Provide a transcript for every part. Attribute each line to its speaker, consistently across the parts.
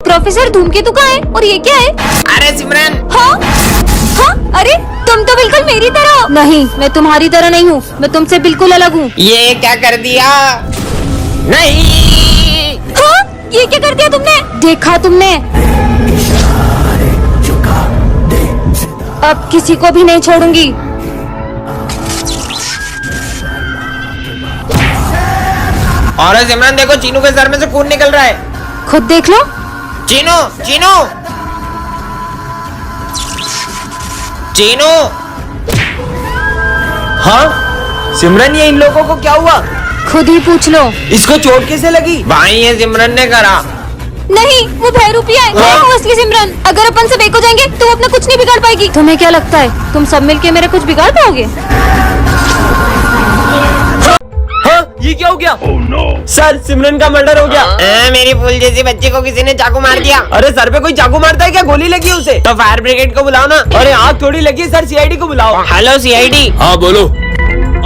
Speaker 1: Professor धूमकेतु कहाँ है और ये क्या है?
Speaker 2: अरे सिमरन।
Speaker 1: हाँ हाँ, अरे तुम तो बिल्कुल मेरी तरह। नहीं, मैं तुम्हारी तरह नहीं हूँ, मैं तुमसे बिल्कुल अलग हूँ।
Speaker 2: ये क्या कर दिया? नहीं।
Speaker 1: हाँ, ये क्या कर दिया तुमने? देखा तुमने? अब किसी को भी नहीं छोड़ूंगी।
Speaker 2: और सिमरन देखो, चीनू के सर में से खून निकल रहा है।
Speaker 1: खुद देख लो।
Speaker 2: चीनू चीनू चीनू।
Speaker 3: हाँ सिमरन, ये इन लोगों को क्या हुआ?
Speaker 1: खुद ही पूछ लो।
Speaker 3: इसको चोट कैसे लगी?
Speaker 2: भाई ये सिमरन ने करा।
Speaker 1: नहीं, वो भैरूपी है, मैं हूँ असली सिमरन। अगर अपन सब एक हो जाएंगे तो वो अपना कुछ नहीं बिगाड़ पाएगी। तुम्हें क्या लगता है तुम सब मिलके मेरा कुछ बिगाड़ पाओगे?
Speaker 3: हाँ, ये क्या हो गया? सर, सिमरन का मर्डर हो गया।
Speaker 2: मेरी फूल जैसी बच्ची को किसी ने चाकू मार दिया।
Speaker 3: अरे सर पे कोई चाकू मारता है क्या? गोली लगी उसे?
Speaker 2: तो फायर ब्रिगेड को बुलाओ ना।
Speaker 3: अरे आग थोड़ी लगी है सर, सीआईडी को बुलाओ।
Speaker 2: Hello CID.
Speaker 4: हाँ बोलो।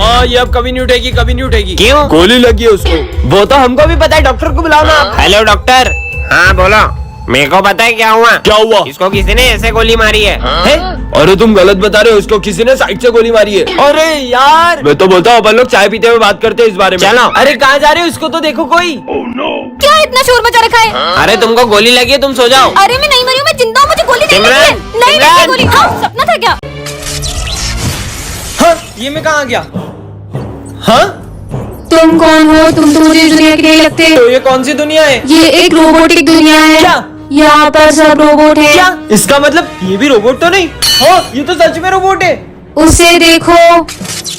Speaker 4: हाँ, ये अब कभी नहीं उठेगी, कभी नहीं उठेगी।
Speaker 2: क्यों?
Speaker 4: गोली लगी है उसको।
Speaker 3: वो तो हमको भी पता है, डॉक्टर को बुलाओ ना।
Speaker 2: Hello doctor. हाँ बोलो। मेरे को पता है क्या हुआ।
Speaker 4: क्या हुआ?
Speaker 2: इसको किसी ने ऐसे गोली मारी है।
Speaker 4: अरे तुम गलत बता रहे हो, इसको किसी ने साइड से गोली मारी है।
Speaker 3: अरे यार,
Speaker 4: मैं तो बोलता हूँ अपन लोग चाय पीते हुए बात करते हैं इस बारे में।
Speaker 2: चलो।
Speaker 3: अरे कहाँ जा रहे हो? इसको तो देखो कोई।
Speaker 1: क्या इतना शोर मचा रखा है?
Speaker 2: अरे तुमको गोली लगी है, तुम सो जाओ।
Speaker 1: अरे मैं नहीं मरी हूँ, मैं जिंदा हूँ, मुझे गोली नहीं लगी है।
Speaker 2: सिमरन,
Speaker 1: नहीं लगी
Speaker 2: सिमरन।
Speaker 1: गोली। हाँ, सपना था क्या?
Speaker 3: हाँ, ये मैं कहाँ आ गया? हाँ,
Speaker 1: तुम कौन हो? तुम तो मुझे इस दुनिया के नहीं लगते।
Speaker 3: तो ये कौन सी दुनिया है?
Speaker 1: ये एक रोबोटिक दुनिया है।
Speaker 3: क्या?
Speaker 1: यहाँ पर सब रोबोट है।
Speaker 3: क्या? इसका मतलब ये भी रोबोट तो नहीं? हाँ, ये तो सच में रोबोट है।
Speaker 1: उसे देखो,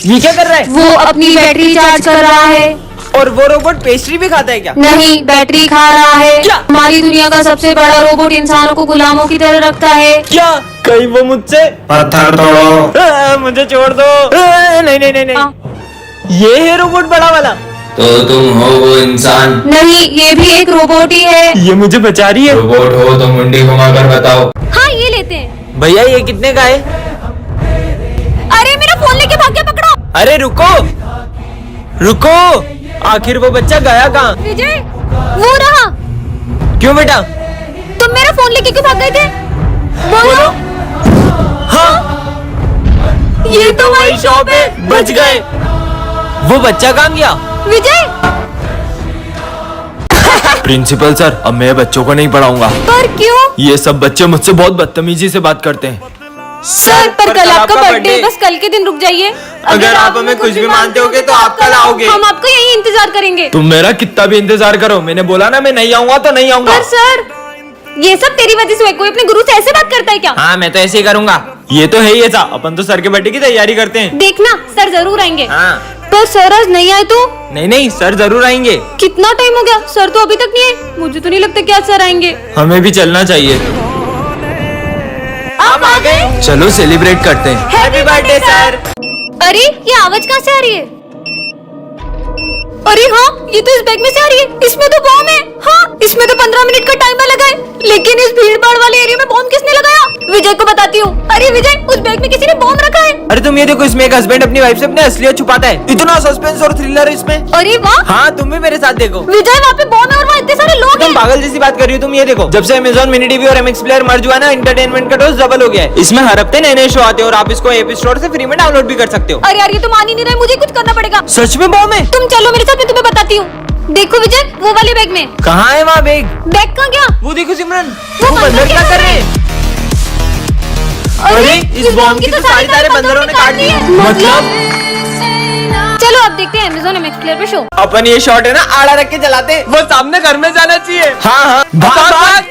Speaker 3: ये क्या कर रहा है?
Speaker 1: वो अपनी बैटरी चार्ज कर रहा है।
Speaker 3: और वो रोबोट पेस्ट्री भी खाता है क्या?
Speaker 1: नहीं, बैटरी खा रहा है।
Speaker 3: क्या?
Speaker 1: हमारी दुनिया का सबसे बड़ा रोबोट इंसानों को गुलामों की तरह रखता है।
Speaker 3: क्या? कहीं वो मुझसे
Speaker 2: पत्थर तोड़ो।
Speaker 3: मुझे छोड़ दो। नहीं नहीं नहीं
Speaker 1: हाँ।
Speaker 3: नहीं, ये है रोबोट बड़ा वाला।
Speaker 5: तो तुम हो वो इंसान?
Speaker 1: नहीं, ये भी एक रोबोट ही है।
Speaker 3: ये मुझे बचा रही है।
Speaker 5: रोबोट हो तो मुंडी घुमाकर बताओ।
Speaker 1: हाँ, ये लेते हैं।
Speaker 3: भैया ये कितने का है?
Speaker 1: अरे मेरा फोन लेके भाग गया, पकड़ो।
Speaker 3: अरे रुको रुको, आखिर वो बच्चा गया कहाँ?
Speaker 1: विजय, वो रहा।
Speaker 3: क्यों बेटा?
Speaker 1: तुम मेरा फोन लेके क्यों भाग गए थे? बोलो।
Speaker 3: हाँ,
Speaker 1: ये तो वही शॉप है।
Speaker 3: बच गए। वो बच्चा कहाँ गया?
Speaker 1: विजय,
Speaker 4: प्रिंसिपल सर, अब मैं बच्चों को नहीं पढ़ाऊंगा।
Speaker 1: पर क्यों?
Speaker 4: ये सब बच्चे मुझसे बहुत बदतमीजी से बात करते हैं।
Speaker 1: सर, पर कल आपका बर्थडे, बस कल के दिन रुक जाइए।
Speaker 3: अगर आप हमें कुछ भी मानते होगे तो आप कल आओगे।
Speaker 1: हम आपका यही इंतजार करेंगे।
Speaker 4: तुम मेरा कितना भी इंतजार करो, मैंने बोला ना मैं नहीं आऊंगा तो नहीं आऊंगा।
Speaker 1: पर सर, ये सब तेरी वजह से हुआ। कोई अपने गुरु से ऐसे बात करता है क्या?
Speaker 3: हाँ, मैं तो ऐसे ही करूँगा।
Speaker 4: ये तो है ही ऐसा, अपन तो सर के बर्थडे की तैयारी करते हैं।
Speaker 1: देखना, सर जरूर आएंगे।
Speaker 3: हाँ।
Speaker 1: पर सर आज नहीं आए तो?
Speaker 3: नहीं नहीं, सर जरूर आएंगे।
Speaker 1: कितना टाइम हो गया, सर तो अभी तक नहीं आए। मुझे तो नहीं लगता कि आज सर आएंगे।
Speaker 4: हमें भी चलना चाहिए।
Speaker 1: आप आ गए?
Speaker 4: चलो सेलिब्रेट करते हैं।
Speaker 3: Happy birthday sir.
Speaker 1: अरे ये आवाज कहाँ से आ रही है? अरे हाँ, ये तो इस बैग में से आ रही है। इसमें तो बॉम्ब है। हाँ, इसमें तो 15 मिनट का टाइमर लगा है। लेकिन इस भीड़ भाड़ वाले एरिया में बॉम्ब किसने लगाया? विजय को बताती हूँ। अरे विजय, उस बैग में किसी ने बॉम्ब रखा है।
Speaker 3: अरे तुम ये देखो, इसमें एक हस्बैंड अपनी वाइफ से अपने असलियत छुपाता है। इतना सस्पेंस और थ्रिलर है इसमें।
Speaker 1: अरे वाह
Speaker 3: हाँ, तुम भी मेरे साथ देखो।
Speaker 1: विजय, वहाँ पे बॉम्ब है और वहाँ इतने सारे लोग
Speaker 3: तुम
Speaker 1: हैं।
Speaker 3: पागल जैसी बात कर रही हो। तुम ये देखो, जब से अमेज़न मिनी टीवी और एमएक्स प्लेयर मर्ज हुआ ना, एंटरटेनमेंट का डोज डबल हो गया है। इसमें हर हफ्ते नए नए शो आते हैं और आप इसको एपी स्टोर से फ्री में डाउनलोड भी कर सकते हो।
Speaker 1: अरे यार, ये तो मान ही नहीं रहे, मुझे कुछ करना पड़ेगा।
Speaker 3: सच में बॉम्ब है?
Speaker 1: तुम चलो मेरे साथ, मैं तुम्हें बताती हूँ। देखो विजय, वो वाले बैग में।
Speaker 3: कहाँ है वहाँ बैग?
Speaker 1: बैग कहाँ गया?
Speaker 3: वो देखो सिमरन,
Speaker 1: वो
Speaker 3: वो बंदर क्या कर रहे हैं? अरे इस बॉम्ब की तो सारी तारे बंदरों ने काट दी है। मतलब
Speaker 1: चलो अब देखते हैं अमेज़न एमएक्स प्लेयर पे शो।
Speaker 3: अपन ये शॉट है ना, आड़ा रख के चलाते हैं। वो सामने घर में जाना चाहिए। हाँ हाँ, भाग भाग।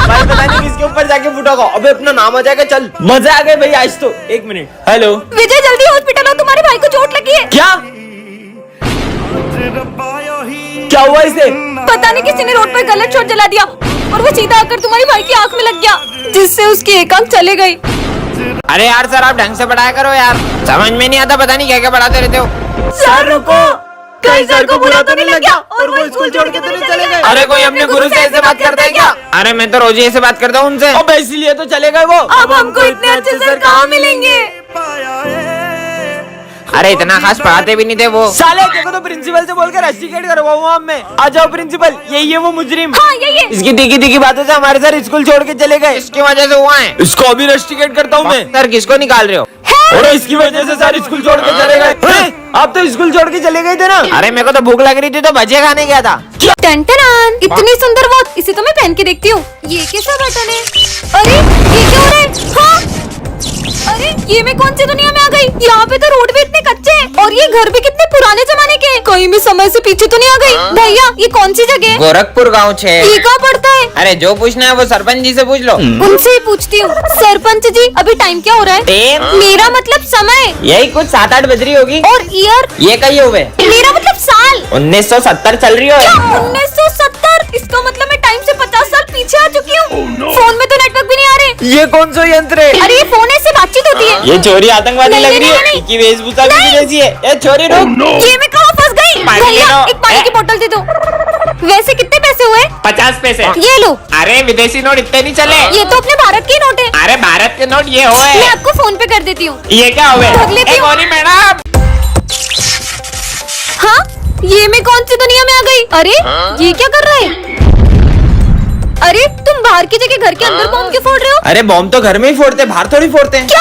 Speaker 3: भाई पता नहीं किसके ऊपर जाके फूटा होगा। अबे अपना नाम आ जाएगा। चल, मजा आ गए भाई आज तो। एक मिनट, हेलो
Speaker 1: विजय, जल्दी हॉस्पिटल आओ, तुम्हारे भाई को चोट लगी है।
Speaker 3: क्या? क्या हुआ इसे?
Speaker 1: पता नहीं किसी ने रोड पर गलत शॉट जला दिया और वो सीधा आकर तुम्हारी भाई की आंख में लग गया, जिससे उसकी एक आंख चले गई।
Speaker 2: अरे यार सर, आप ढंग से पढ़ाया करो यार। समझ में नहीं आता, पता नहीं क्या क्या पढ़ाते रहते हो।
Speaker 3: सर रुको, कहीं सर को बुरा तो नहीं लग गया और वो स्कूल छोड़ के तो नहीं चले गए?
Speaker 2: अरे कोई अपने गुरु से ऐसे बात करता है क्या? अरे मैं तो रोज ही ऐसे बात करता हूँ उनसे।
Speaker 3: अब इसीलिए तो चले गए वो।
Speaker 1: अब हमको इतने अच्छे सर कहाँ मिलेंगे?
Speaker 2: अरे इतना खास पढ़ाते भी नहीं थे वो।
Speaker 3: साले देखो तो प्रिंसिपल से बोलकर रस्टिकेट करवाऊंगा अब मैं। आ जाओ प्रिंसिपल, यही है वो मुजरिम।
Speaker 1: हाँ यही है।
Speaker 3: इसकी तीखी तीखी बातों से हमारे सर स्कूल छोड़ के चले गए।
Speaker 2: इसकी वजह से हुआ है।
Speaker 4: इसको अभी रस्टिकेट करता हूँ मैं।
Speaker 2: सर किसको निकाल रहे हो?
Speaker 3: और इसकी वजह से सर स्कूल छोड़ के चले गए। आप तो स्कूल छोड़ के चले गए थे ना।
Speaker 2: अरे मेरे को तो भूख लग रही थी तो भजिया खाने गया था।
Speaker 1: टन-टन-टन, इतनी सुंदर वॉच, इसे तो मैं पहन के देखती हूँ। ये कैसा बटन है? अरे ये क्या हो रहा है? हाँ? अरे ये मैं कौन सी दुनिया में आ गई? यहाँ पे तो रोड भी इतने कच्चे हैं और ये घर भी कितने पुराने जमाने के हैं। कहीं मैं समय से पीछे तो नहीं आ गई? भैया ये कौन सी जगह है?
Speaker 2: गोरखपुर गाँव 6।
Speaker 1: ये कहाँ पड़ता है?
Speaker 2: अरे जो पूछना है वो सरपंच जी से पूछ लो।
Speaker 1: उनसे ही पूछती हूँ। सरपंच जी अभी टाइम क्या हो रहा है?
Speaker 2: टाइम?
Speaker 1: मेरा मतलब समय।
Speaker 2: यही कुछ 7-8 बज रही होगी।
Speaker 1: और ईयर?
Speaker 2: ये कही हुए
Speaker 1: मेरा मतलब साल।
Speaker 2: 1970 चल रही हो।
Speaker 1: क्या 1970? इसका मतलब मैं टाइम से 50 साल पीछे आ चुकी हूँ। फोन में तो नेटवर्क भी नहीं आ रहे।
Speaker 3: ये कौन सा यंत्र है?
Speaker 1: अरे ये फोन है, इससे बातचीत होती है।
Speaker 3: ये छोरी आतंकवादी
Speaker 1: नहीं,
Speaker 3: लग रही
Speaker 1: नहीं,
Speaker 3: है।
Speaker 1: नहीं।
Speaker 3: इसकी वेशभूषा भी विदेशी है। ये छोरी रुक।
Speaker 1: ये मैं कहाँ फंस गई?
Speaker 2: पानी ले
Speaker 1: भैया
Speaker 2: लो।
Speaker 1: एक पानी की बोतल दे दो। वैसे कितने पैसे हुए?
Speaker 2: 50 पैसे।
Speaker 1: ये लो।
Speaker 2: अरे विदेशी नोट इतने नहीं चले।
Speaker 1: ये तो अपने भारत के नोट है।
Speaker 2: अरे भारत के नोट ये हुए।
Speaker 1: मैं आपको फोन पे कर देती हूँ।
Speaker 2: ये क्या हुए?
Speaker 1: रख लेती हूँ।
Speaker 2: गौरी मैडम।
Speaker 1: हाँ ये मैं कौन सी दुनिया में आ गई? अरे ये क्या कर रहा है? अरे तुम बाहर की जगह घर के अंदर बॉम्ब क्यों फोड़ रहे हो?
Speaker 3: अरे बॉम्ब तो घर में ही फोड़ते, बाहर थोड़ी फोड़ते हैं।
Speaker 1: क्या?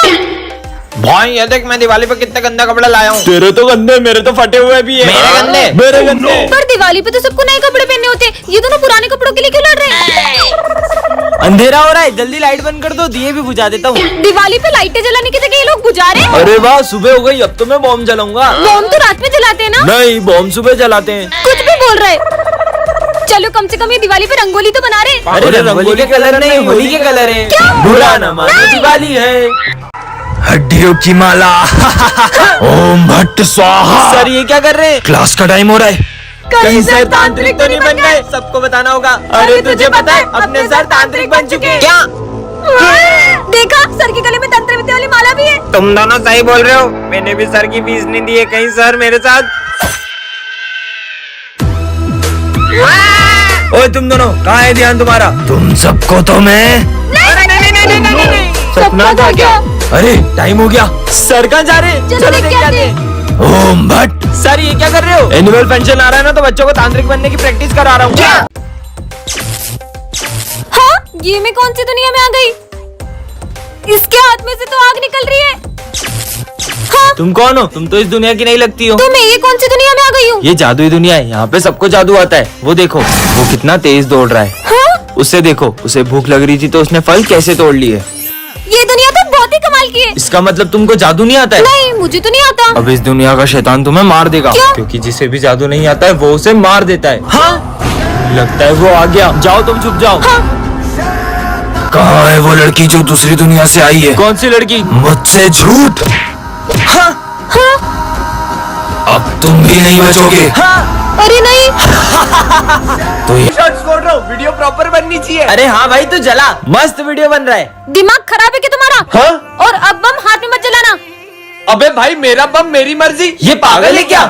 Speaker 3: भाई ये देख मैं दिवाली पे कितना गंदा कपड़ा लाया हूँ।
Speaker 4: तेरे तो गंदे, मेरे तो फटे हुए भी है।
Speaker 3: मेरे गंदे?
Speaker 4: मेरे गंदे।
Speaker 1: पर दिवाली पे तो सबको नए कपड़े पहनने होते हैं। ये दोनों पुराने कपड़ों के लिए क्यों लड़ रहे हैं?
Speaker 3: अंधेरा हो रहा है, जल्दी लाइट बंद कर दो, दिए भी बुझा देता हूँ।
Speaker 1: दिवाली पे लाइटें जलाने की जगह ये लोग बुझा रहे हैं।
Speaker 4: अरे वाह, सुबह हो गई, अब तो मैं बॉम्ब जलाऊंगा।
Speaker 1: बॉम्ब तो रात में जलाते हैं ना?
Speaker 4: नहीं, बॉम्ब सुबह जलाते हैं।
Speaker 1: कुछ भी बोल रहे हैं। चलो कम से कम ये दिवाली पे रंगोली तो बना रहे हैं।
Speaker 3: अरे रंगोली के कलर नहीं, होली के कलर है।
Speaker 1: क्या?
Speaker 3: बुरा न मानो,
Speaker 1: नहीं।
Speaker 3: दिवाली है।
Speaker 4: हड्डियों की माला। ओम भट्ट स्वाहा।
Speaker 3: सर ये क्या कर रहे हैं?
Speaker 4: क्लास का टाइम हो रहा है।
Speaker 3: कहीं सर तांत्रिक तो नहीं बन गए? सबको बताना होगा। अरे तुझे पता है अपने सर तांत्रिक बन चुके हैं।
Speaker 2: क्या?
Speaker 1: देखा सर के गले में तंत्र विद्या वाली माला भी है।
Speaker 2: तुम दोनों सही बोल रहे हो।
Speaker 3: मैंने भी सर की फीस नहीं दी है, कहीं सर मेरे साथ। ओए तुम दोनों, कहाँ है ध्यान तुम्हारा?
Speaker 4: तुम सबको तो मैं।
Speaker 3: सपना था क्या?
Speaker 4: अरे टाइम हो गया।
Speaker 3: सर कहाँ जा रहे हैं?
Speaker 1: चलो
Speaker 3: चलो
Speaker 1: देख
Speaker 3: देख
Speaker 1: के
Speaker 3: के
Speaker 1: आते
Speaker 3: आते
Speaker 1: हैं।
Speaker 3: हैं।
Speaker 4: ओम भट्ट।
Speaker 3: सर ये क्या कर रहे हो? एनुअल फंक्शन आ रहा है ना, तो बच्चों को तांत्रिक बनने की प्रैक्टिस करा रहा हूँ। क्या?
Speaker 1: हाँ ये मैं कौन सी दुनिया में आ गई? इसके हाथ में से तो आग निकल रही है। हाँ
Speaker 3: तुम कौन हो? तुम तो इस दुनिया की नहीं लगती हो।
Speaker 1: तो मैं ये कौन सी दुनिया में आ गई हूँ?
Speaker 3: ये जादुई दुनिया है, यहाँ पे सबको जादू आता है। वो देखो, वो कितना तेज दौड़ रहा है।
Speaker 1: हाँ
Speaker 3: उससे देखो, उसे भूख लग रही थी तो उसने फल कैसे तोड़ लिए।
Speaker 1: ये दुनिया तो बहुत ही कमाल की है।
Speaker 3: इसका मतलब तुमको जादू नहीं आता है?
Speaker 1: नहीं मुझे तो नहीं आता।
Speaker 3: अब इस दुनिया का शैतान तुम्हें मार देगा।
Speaker 1: क्यों?
Speaker 3: क्योंकि जिसे भी जादू नहीं आता है वो उसे मार देता है। हाँ लगता है वो आ गया। जाओ तुम छुप जाओ।
Speaker 4: कहाँ है वो लड़की जो दूसरी दुनिया से आई है?
Speaker 3: कौन सी लड़की?
Speaker 4: मुझसे झूठ।
Speaker 3: हाँ
Speaker 4: अब तुम भी नहीं बचोगे।
Speaker 1: अरे नहीं।
Speaker 4: तो ये
Speaker 3: वीडियो प्रॉपर बननी चाहिए। अरे हाँ भाई तू जला, मस्त वीडियो बन रहा है।
Speaker 1: दिमाग खराब है क्या तुम्हारा?
Speaker 3: हाँ?
Speaker 1: और अब बम हाथ में मत जलाना।
Speaker 3: अबे भाई मेरा बम मेरी मर्जी। ये पागल है क्या?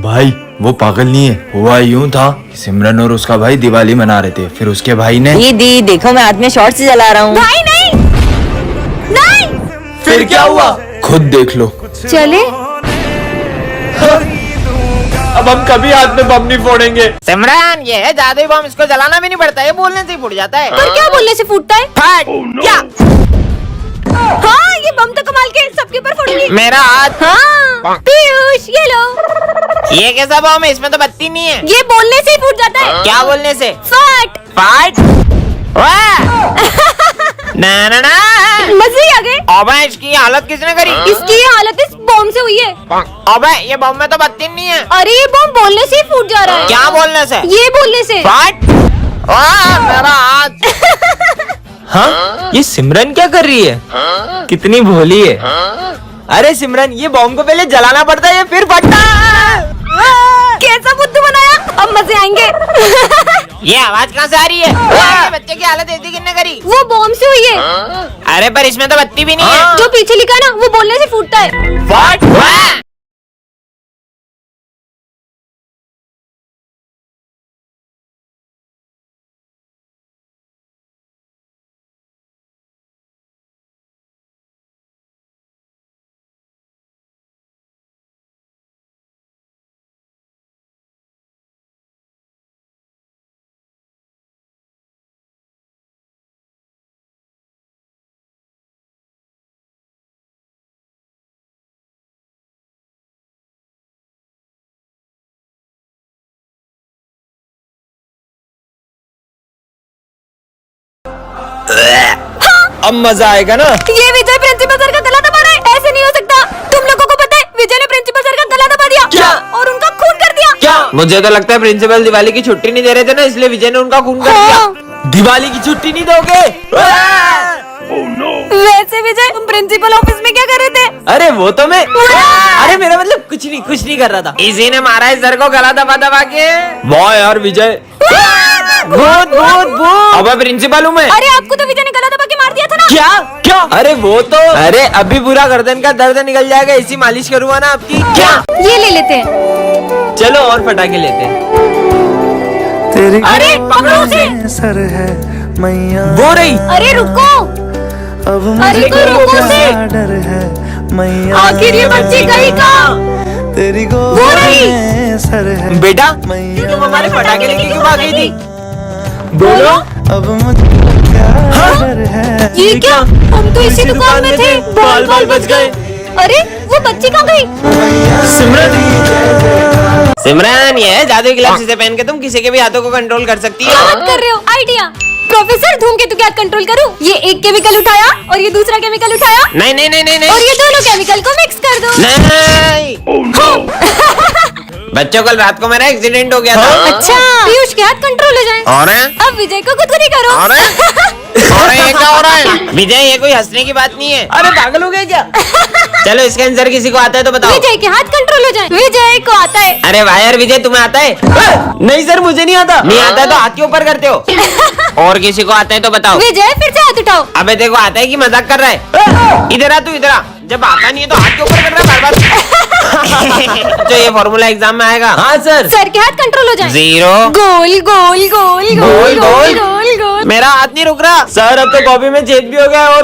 Speaker 4: भाई वो पागल नहीं है, हुआ यूं था कि सिमरन और उसका भाई दिवाली मना रहे थे, फिर उसके भाई ने।
Speaker 6: दीदी देखो मैं हाथ में शॉर्ट से जला रहा हूँ।
Speaker 1: भाई नहीं नहीं।
Speaker 3: फिर क्या हुआ?
Speaker 4: खुद देख लो।
Speaker 1: चले
Speaker 3: अब हम कभी हाथ में बम नहीं फोड़ेंगे।
Speaker 2: सिमरन ये है जादुई बम, इसको जलाना भी नहीं पड़ता, ये बोलने से ही फूट जाता है।
Speaker 1: पर क्या बोलने से फूटता है?
Speaker 2: फट। क्या?
Speaker 1: हाँ ये बम तो कमाल के, सबके ऊपर फूटेगी।
Speaker 2: मेरा हाथ।
Speaker 1: हाँ पीयूष ये लो।
Speaker 2: ये कैसा बम है? इसमें तो बत्ती नहीं है।
Speaker 1: ये बोलने से ही फूट जाता है।
Speaker 2: क्या बोलने से?
Speaker 1: फट।
Speaker 2: फट। ना ना ना।
Speaker 1: मजे ही आ गए।
Speaker 2: अबे इसकी हालत किसने करी?
Speaker 1: इसकी हालत इस बम से हुई है।
Speaker 2: अबे ये बम में तो बत्ती नहीं है।
Speaker 1: अरे ये बम बोलने से ही फूट जा रहा है।
Speaker 2: क्या बोलने से?
Speaker 1: ये बोलने से।
Speaker 2: फट। मेरा हाथ।
Speaker 3: हाँ ये सिमरन क्या कर रही है? कितनी भोली है। अरे सिमरन ये बॉम्ब को पहले जलाना पड़ता है फिर फटता है।
Speaker 1: कैसा बुद्धू बनाया, अब मजे आएंगे।
Speaker 2: ये आवाज कहाँ से आ रही है? ये बच्चे की हालत ऐसी किसने करी?
Speaker 1: वो बॉम्ब से हुई है।
Speaker 2: अरे पर इसमें तो बत्ती भी नहीं है।
Speaker 1: जो पीछे लिखा ना वो बोलने से फूटता है।
Speaker 2: फट।
Speaker 3: अब मजा आएगा ना।
Speaker 1: ये विजय प्रिंसिपल सर का गला दबा रहा है, ऐसे नहीं हो सकता। तुम लोगों को पता है विजय ने प्रिंसिपल सर का गला दबा दिया
Speaker 3: क्या?
Speaker 1: और उनका खून कर दिया।
Speaker 3: क्या?
Speaker 2: मुझे तो लगता है प्रिंसिपल दिवाली की छुट्टी नहीं दे रहे थे ना, इसलिए विजय ने उनका खून कर दिया।
Speaker 1: हाँ।
Speaker 3: दिवाली की छुट्टी नहीं दोगे?
Speaker 1: वैसे विजय तुम प्रिंसिपल ऑफिस में क्या कर रहे थे?
Speaker 3: अरे वो तो मैं, अरे मेरा मतलब कुछ नहीं कर रहा था।
Speaker 2: इसी ने मारा है सर को गला दबा दबा के।
Speaker 3: वाह यार विजय, भूत भूत भूत।
Speaker 2: अब प्रिंसिपल हूँ मैं।
Speaker 1: अरे आपको तो विजय ने गला दबा के मार दिया था ना।
Speaker 3: क्या क्या? अरे वो तो, अरे अभी पूरा गर्दन का दर्द निकल जाएगा, इसी मालिश करूँगा ना आपकी। क्या?
Speaker 1: ये ले लेते हैं।
Speaker 3: चलो और पटाखे लेते हैं।
Speaker 7: तेरी
Speaker 1: अरे पकड़ो उसे।
Speaker 7: सर है मैया,
Speaker 3: वो रही।
Speaker 1: अरे रुको,
Speaker 7: अब
Speaker 1: अरे
Speaker 7: मुझे
Speaker 1: तो रुको
Speaker 7: क्या
Speaker 1: से।
Speaker 7: डर है मैया,
Speaker 1: आखिर ये बच्ची गई कहाँ?
Speaker 7: तेरी
Speaker 1: वो
Speaker 7: गोद
Speaker 1: रही।
Speaker 7: में सर है
Speaker 3: बेटा
Speaker 7: मैया,
Speaker 3: तुम हमारे पटाखे लेके क्यों भाग गई थी? बोलो।
Speaker 7: अब मुझे क्या डर है।
Speaker 1: ये क्या? हम तो इसी दुकान में थे।
Speaker 3: बाल बाल बच गए।
Speaker 1: अरे वो बच्ची कहाँ गई?
Speaker 2: सिमरन, ये है जादुई ग्लव्स, इसे पहन के तुम किसी के भी हाथों को कंट्रोल कर सकती
Speaker 1: क्या
Speaker 2: है।
Speaker 1: बात कर रहे हो? आइडिया। प्रोफेसर धूमकेतु क्या कंट्रोल करूं? ये एक केमिकल उठाया और ये दूसरा केमिकल उठाया
Speaker 2: नहीं नहीं नहीं नहीं
Speaker 1: और
Speaker 2: नहीं
Speaker 1: ये दोनों केमिकल को मिक्स कर दो।
Speaker 2: नहीं। बच्चों, कल रात को मेरा एक्सीडेंट हो गया था।
Speaker 1: अच्छा, पीयूष के हाथ कंट्रोल हो जाए।
Speaker 2: और
Speaker 1: अब विजय को खुद करो।
Speaker 2: और ये क्या हो रहा है? विजय, ये कोई हंसने की बात नहीं है।
Speaker 3: अरे पागल हो गए क्या?
Speaker 2: चलो इसका आंसर किसी को आता है तो बताओ।
Speaker 1: विजय के हाथ कंट्रोल हो जाए। विजय को आता है।
Speaker 2: अरे वाह यार विजय, तुम्हें आता है?
Speaker 3: नहीं सर, मुझे नहीं आता।
Speaker 2: नहीं आता है तो हाथ के ऊपर करते हो। और किसी को आता है तो बताओ।
Speaker 1: विजय फिर से हाथ उठाओ।
Speaker 2: अबे देखो, आता है कि मजाक कर रहा है? इधर आ, तू इधर आ। जब आता नहीं है तो हाथ के ऊपर कर रहा है बार बार। तो ये फॉर्मूला एग्जाम में आएगा।
Speaker 3: हाँ सर।
Speaker 1: सर के हाथ कंट्रोल हो जाए।
Speaker 2: 0
Speaker 1: गोल गोल गोल गोल
Speaker 2: गोल,
Speaker 1: गोल
Speaker 2: गोल।
Speaker 1: गोल गोल।
Speaker 2: मेरा हाथ नहीं रुक रहा।
Speaker 3: सर अब तो कॉपी में छेद भी हो गया और